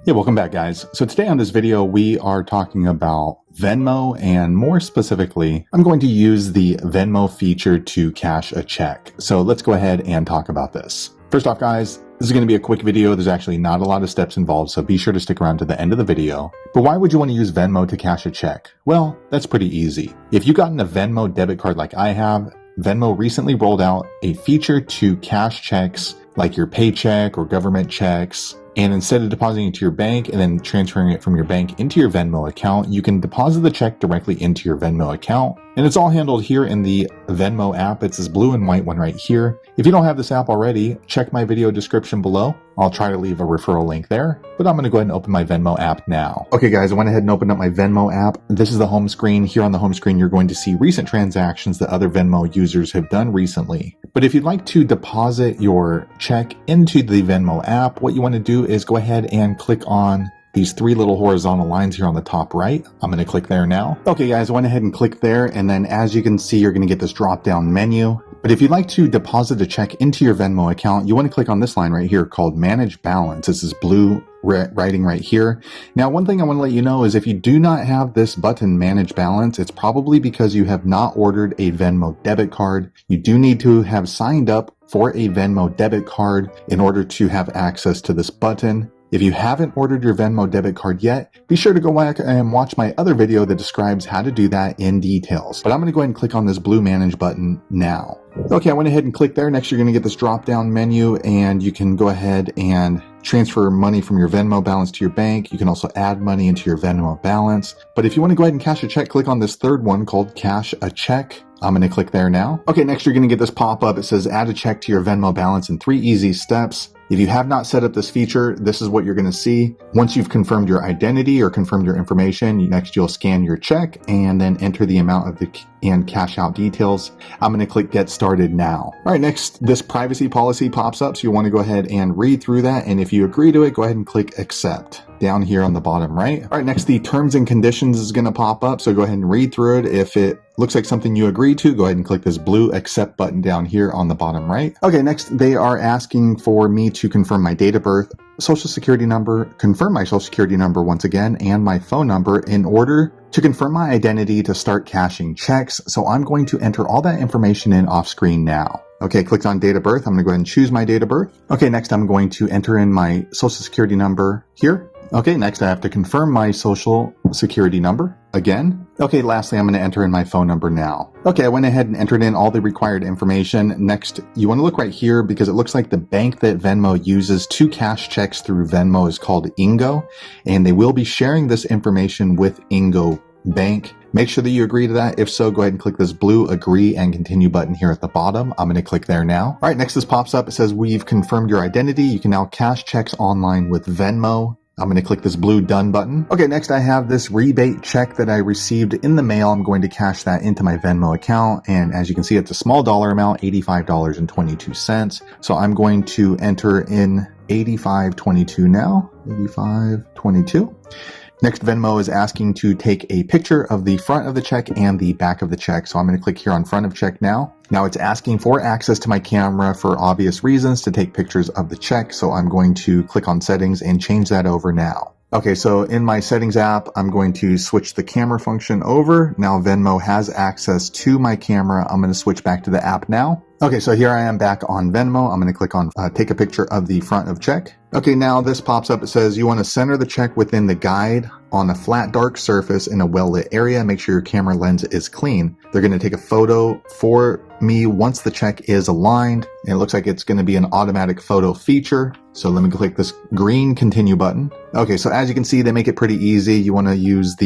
Yeah, welcome back, guys. So today on this video, we are talking about Venmo, and more specifically, I'm going to use the Venmo feature to cash a check. So let's go ahead and talk about this. First off, guys, this is going to be a quick video. There's actually not a lot of steps involved, so be sure to stick around to the end of the video. But why would you want to use Venmo to cash a check? Well, that's pretty easy. If you've gotten a Venmo debit card like I have, Venmo recently rolled out a feature to cash checks like your paycheck or government checks. And instead of depositing it to your bank and then transferring it from your bank into your Venmo account, you can deposit the check directly into your Venmo account. And it's all handled here in the Venmo app. It's this blue and white one right here. If you don't have this app already, check my video description below. I'll try to leave a referral link there, but I'm going to go ahead and open my Venmo app now. Okay, guys, I went ahead and opened up my Venmo app. This is the home screen. Here on the home screen, you're going to see recent transactions that other Venmo users have done recently. But if you'd like to deposit your check into the Venmo app, what you want to do is go ahead and click on these three little horizontal lines here on the top right. I'm going to click there now. Okay, guys, I went ahead and clicked there. And then as you can see, you're going to get this drop down menu. But if you'd like to deposit a check into your Venmo account, you want to click on this line right here called Manage Balance. This is blue writing right here. Now, one thing I want to let you know is if you do not have this button, Manage Balance, it's probably because you have not ordered a Venmo debit card. You do need to have signed up for a Venmo debit card in order to have access to this button. If you haven't ordered your Venmo debit card yet, be sure to go back and watch my other video that describes how to do that in details. But I'm going to go ahead and click on this blue Manage button now. Okay, I went ahead and clicked there. Next, you're going to get this drop-down menu, and you can go ahead and transfer money from your Venmo balance to your bank. You can also add money into your Venmo balance. But if you want to go ahead and cash a check, click on this third one called Cash a Check. I'm going to click there now. Okay, next you're going to get this pop-up. It says add a check to your Venmo balance in 3 easy steps. If you have not set up this feature, this is what you're going to see. Once you've confirmed your identity or confirmed your information, next you'll scan your check and then enter the amount of and cash out details. I'm going to click Get Started now. All right, next, this privacy policy pops up, so you want to go ahead and read through that. And if you agree to it, go ahead and click Accept down here on the bottom right. All right, next, the terms and conditions is going to pop up, so go ahead and read through it. If it looks like something you agree to, go ahead and click this blue Accept button down here on the bottom right. Okay, next, they are asking for me to confirm my date of birth, social security number, confirm my social security number once again, and my phone number in order to confirm my identity to start cashing checks. So I'm going to enter all that information in off screen now. Okay, clicked on date of birth. I'm going to go ahead and choose my date of birth. Okay, next I'm going to enter in my social security number here. Okay, next I have to confirm my social security number again. Okay, lastly, I'm going to enter in my phone number now. Okay, I went ahead and entered in all the required information. Next, you want to look right here because it looks like the bank that Venmo uses to cash checks through Venmo is called Ingo, and they will be sharing this information with Ingo Bank. Make sure that you agree to that. If so, go ahead and click this blue Agree and Continue button here at the bottom. I'm going to click there now. All right, next this pops up. It says, we've confirmed your identity. You can now cash checks online with Venmo. I'm going to click this blue Done button. Okay, next I have this rebate check that I received in the mail. I'm going to cash that into my Venmo account. And as you can see, it's a small dollar amount, $85.22. So I'm going to enter in $85.22 now, $85.22. Next, Venmo is asking to take a picture of the front of the check and the back of the check. So I'm going to click here on front of check now. Now it's asking for access to my camera for obvious reasons to take pictures of the check. So I'm going to click on settings and change that over now. Okay, so in my settings app, I'm going to switch the camera function over. Now Venmo has access to my camera. I'm going to switch back to the app now. Okay, so here I am back on Venmo. I'm going to click on take a picture of the front of check. Okay, now this pops up. It says you want to center the check within the guide on a flat, dark surface in a well-lit area. Make sure your camera lens is clean. They're going to take a photo for me once the check is aligned. And it looks like it's going to be an automatic photo feature. So let me click this green Continue button. Okay, so as you can see, they make it pretty easy. You want to use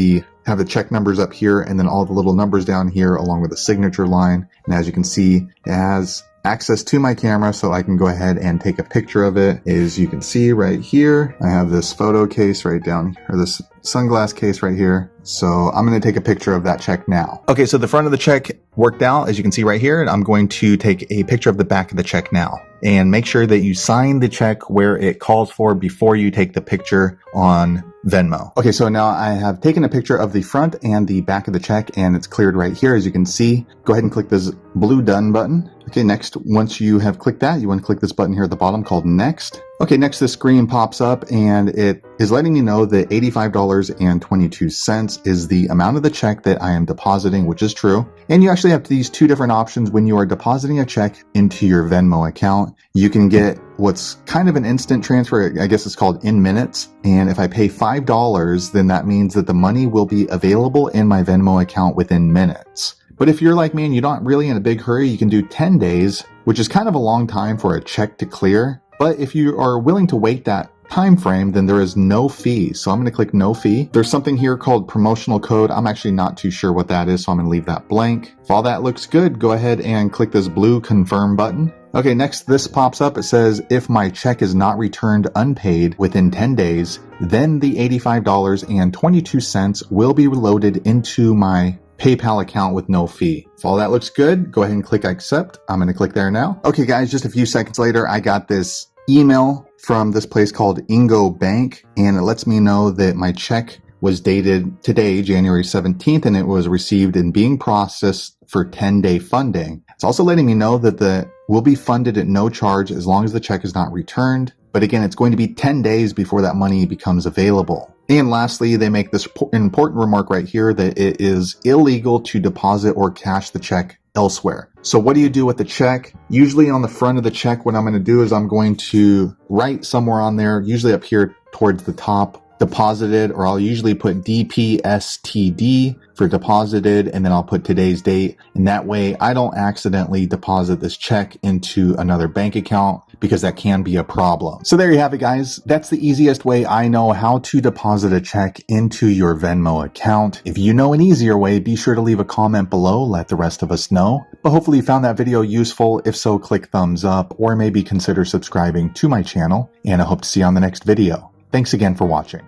have the check numbers up here and then all the little numbers down here along with the signature line. And as you can see, it has access to my camera, so I can go ahead and take a picture of it. As you can see right here, I have this photo case right down here, or this sunglass case right here. So I'm going to take a picture of that check now. Okay, so the front of the check worked out, as you can see right here, and I'm going to take a picture of the back of the check now. And make sure that you sign the check where it calls for before you take the picture on Venmo. Okay, so now I have taken a picture of the front and the back of the check, and it's cleared right here, as you can see. Go ahead and click this blue done button. Okay, next, once you have clicked that, you want to click this button here at the bottom called next. Okay, next the screen pops up and it is letting me know that $85.22 is the amount of the check that I am depositing, which is true. And you actually have these two different options when you are depositing a check into your Venmo account. You can get what's kind of an instant transfer, I guess it's called in minutes. And if I pay $5, then that means that the money will be available in my Venmo account within minutes. But if you're like me and you're not really in a big hurry, you can do 10 days, which is kind of a long time for a check to clear. But if you are willing to wait that time frame, then there is no fee. So I'm going to click no fee. There's something here called promotional code. I'm actually not too sure what that is, so I'm going to leave that blank. If all that looks good, go ahead and click this blue confirm button. Okay, next this pops up. It says, if my check is not returned unpaid within 10 days, then the $85.22 will be loaded into my PayPal account with no fee. If all that looks good, go ahead and click accept. I'm going to click there now. Okay guys, just a few seconds later, I got this email from this place called Ingo Bank, and it lets me know that my check was dated today, January 17th, and it was received and being processed for 10-day funding. It's also letting me know that the will be funded at no charge as long as the check is not returned. But again, it's going to be 10 days before that money becomes available. And lastly, they make this important remark right here that it is illegal to deposit or cash the check elsewhere. So what do you do with the check? Usually on the front of the check, what I'm going to do is I'm going to write somewhere on there, usually up here towards the top, deposited, or I'll usually put DPSTD for deposited, and then I'll put today's date. And that way I don't accidentally deposit this check into another bank account, because that can be a problem. So there you have it, guys. That's the easiest way I know how to deposit a check into your Venmo account. If you know an easier way, be sure to leave a comment below, let the rest of us know. But hopefully you found that video useful. If so, click thumbs up or maybe consider subscribing to my channel, and I hope to see you on the next video. Thanks again for watching.